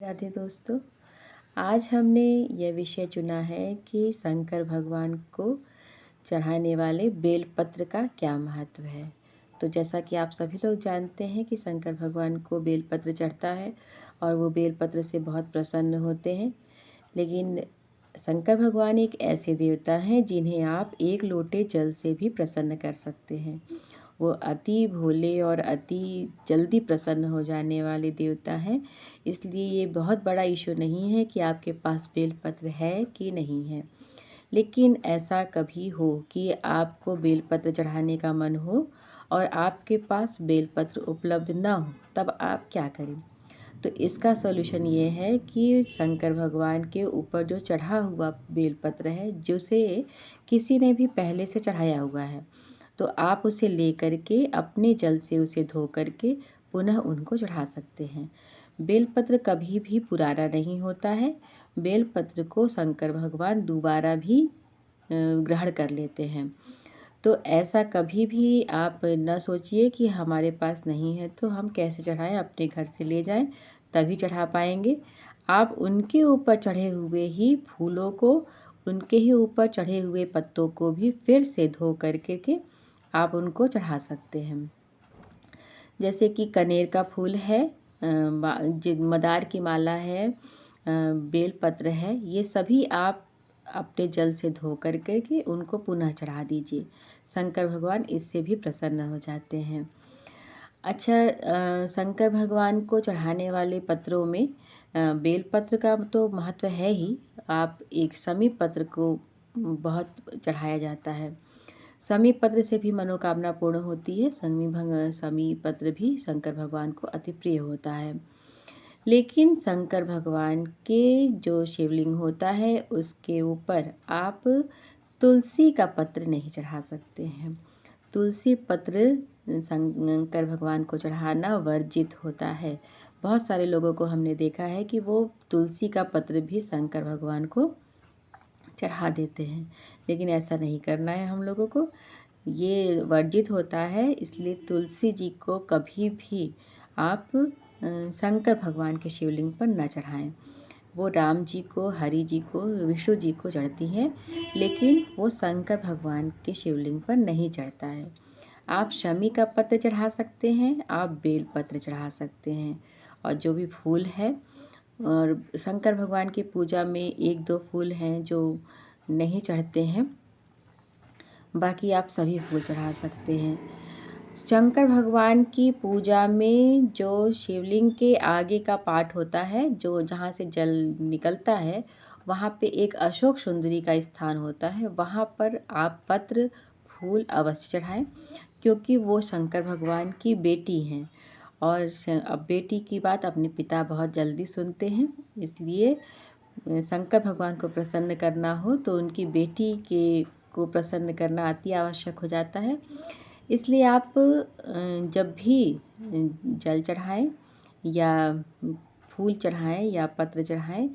राधे दोस्तों, आज हमने यह विषय चुना है कि शंकर भगवान को चढ़ाने वाले बेलपत्र का क्या महत्व है। तो जैसा कि आप सभी लोग जानते हैं कि शंकर भगवान को बेलपत्र चढ़ता है और वो बेलपत्र से बहुत प्रसन्न होते हैं। लेकिन शंकर भगवान एक ऐसे देवता हैं जिन्हें आप एक लोटे जल से भी प्रसन्न कर सकते हैं। वो अति भोले और अति जल्दी प्रसन्न हो जाने वाले देवता हैं। इसलिए ये बहुत बड़ा इशू नहीं है कि आपके पास बेलपत्र है कि नहीं है। लेकिन ऐसा कभी हो कि आपको बेलपत्र चढ़ाने का मन हो और आपके पास बेलपत्र उपलब्ध ना हो, तब आप क्या करें? तो इसका सॉल्यूशन ये है कि शंकर भगवान के ऊपर जो चढ़ा हुआ बेलपत्र है, जिसे किसी ने भी पहले से चढ़ाया हुआ है, तो आप उसे ले करके अपने जल से उसे धो करके पुनः उनको चढ़ा सकते हैं। बेलपत्र कभी भी पुराना नहीं होता है। बेलपत्र को शंकर भगवान दोबारा भी ग्रहण कर लेते हैं। तो ऐसा कभी भी आप न सोचिए कि हमारे पास नहीं है तो हम कैसे चढ़ाएं, अपने घर से ले जाएं तभी चढ़ा पाएंगे। आप उनके ऊपर चढ़े हुए ही फूलों को, उनके ही ऊपर चढ़े हुए पत्तों को भी फिर से धो करके के आप उनको चढ़ा सकते हैं। जैसे कि कनेर का फूल है, मदार की माला है, बेलपत्र है, ये सभी आप अपने जल से धो करके के उनको पुनः चढ़ा दीजिए। शंकर भगवान इससे भी प्रसन्न हो जाते हैं। अच्छा, शंकर भगवान को चढ़ाने वाले पत्रों में बेलपत्र का तो महत्व है ही। आप एक समी पत्र को बहुत चढ़ाया जाता है। समी पत्र से भी मनोकामना पूर्ण होती है। समी पत्र भी शंकर भगवान को अति प्रिय होता है। लेकिन शंकर भगवान के जो शिवलिंग होता है उसके ऊपर आप तुलसी का पत्र नहीं चढ़ा सकते हैं। तुलसी पत्र शंकर भगवान को चढ़ाना वर्जित होता है। बहुत सारे लोगों को हमने देखा है कि वो तुलसी का पत्र भी शंकर भगवान को चढ़ा देते हैं, लेकिन ऐसा नहीं करना है हम लोगों को। ये वर्जित होता है, इसलिए तुलसी जी को कभी भी आप शंकर भगवान के शिवलिंग पर न चढ़ाएं। वो राम जी को, हरि जी को, विष्णु जी को चढ़ती है, लेकिन वो शंकर भगवान के शिवलिंग पर नहीं चढ़ता है। आप शमी का पत्र चढ़ा सकते हैं, आप बेल पत्र चढ़ा सकते हैं, और जो भी फूल है। और शंकर भगवान की पूजा में एक दो फूल हैं जो नहीं चढ़ते हैं, बाकी आप सभी फूल चढ़ा सकते हैं। शंकर भगवान की पूजा में जो शिवलिंग के आगे का पार्ट होता है, जो जहाँ से जल निकलता है, वहाँ पे एक अशोक सुंदरी का स्थान होता है। वहाँ पर आप पत्र फूल अवश्य चढ़ाएं, क्योंकि वो शंकर भगवान की बेटी हैं और अब बेटी की बात अपने पिता बहुत जल्दी सुनते हैं। इसलिए शंकर भगवान को प्रसन्न करना हो तो उनकी बेटी के को प्रसन्न करना अति आवश्यक हो जाता है। इसलिए आप जब भी जल चढ़ाएं या फूल चढ़ाएं या पत्र चढ़ाएं,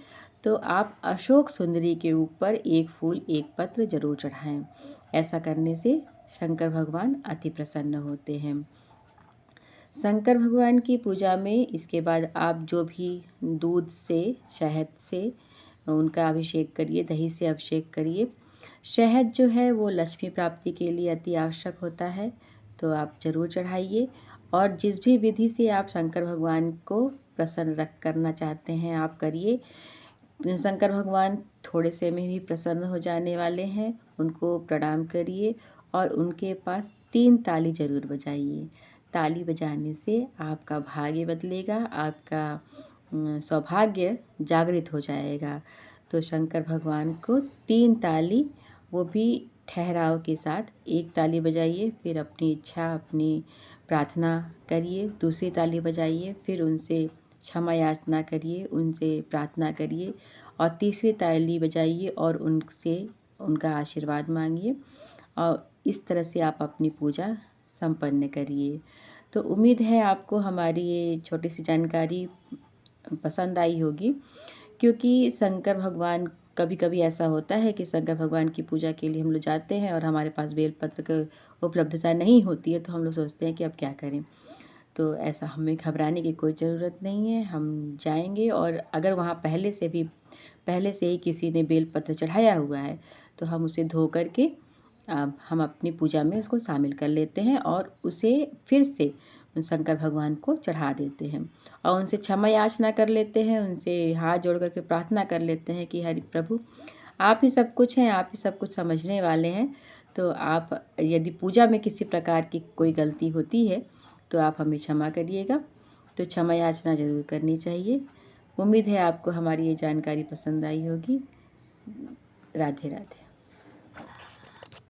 तो आप अशोक सुंदरी के ऊपर एक फूल एक पत्र जरूर चढ़ाएं। ऐसा करने से शंकर भगवान अति प्रसन्न होते हैं। शंकर भगवान की पूजा में इसके बाद आप जो भी दूध से, शहद से उनका अभिषेक करिए, दही से अभिषेक करिए। शहद जो है वो लक्ष्मी प्राप्ति के लिए अति आवश्यक होता है, तो आप ज़रूर चढ़ाइए। और जिस भी विधि से आप शंकर भगवान को प्रसन्न रख करना चाहते हैं आप करिए। शंकर भगवान थोड़े से में भी प्रसन्न हो जाने वाले हैं। उनको प्रणाम करिए और उनके पास 3 ताली ज़रूर बजाइए। ताली बजाने से आपका भाग्य बदलेगा, आपका सौभाग्य जागृत हो जाएगा। तो शंकर भगवान को 3 ताली, वो भी ठहराव के साथ, 1 ताली बजाइए, फिर अपनी इच्छा, अपनी प्रार्थना करिए, दूसरी ताली बजाइए, फिर उनसे क्षमा याचना करिए, उनसे प्रार्थना करिए, और तीसरी ताली बजाइए और उनसे उनका आशीर्वाद मांगिए। और इस तरह से आप अपनी पूजा संपन्न करिए। तो उम्मीद है आपको हमारी ये छोटी सी जानकारी पसंद आई होगी, क्योंकि शंकर भगवान, कभी कभी ऐसा होता है कि शंकर भगवान की पूजा के लिए हम लोग जाते हैं और हमारे पास बेलपत्र की उपलब्धता नहीं होती है, तो हम लोग सोचते हैं कि अब क्या करें। तो ऐसा हमें घबराने की कोई ज़रूरत नहीं है। हम जाएंगे और अगर वहाँ पहले से ही किसी ने बेलपत्र चढ़ाया हुआ है तो हम उसे धो करके हम अपनी पूजा में उसको शामिल कर लेते हैं और उसे फिर से शंकर भगवान को चढ़ा देते हैं और उनसे क्षमा याचना कर लेते हैं, उनसे हाथ जोड़ करके प्रार्थना कर लेते हैं कि हरि प्रभु, आप ही सब कुछ हैं, आप ही सब कुछ समझने वाले हैं। तो आप यदि पूजा में किसी प्रकार की कोई गलती होती है तो आप हमें क्षमा करिएगा। तो क्षमा याचना ज़रूर करनी चाहिए। उम्मीद है आपको हमारी ये जानकारी पसंद आई होगी। राधे राधे।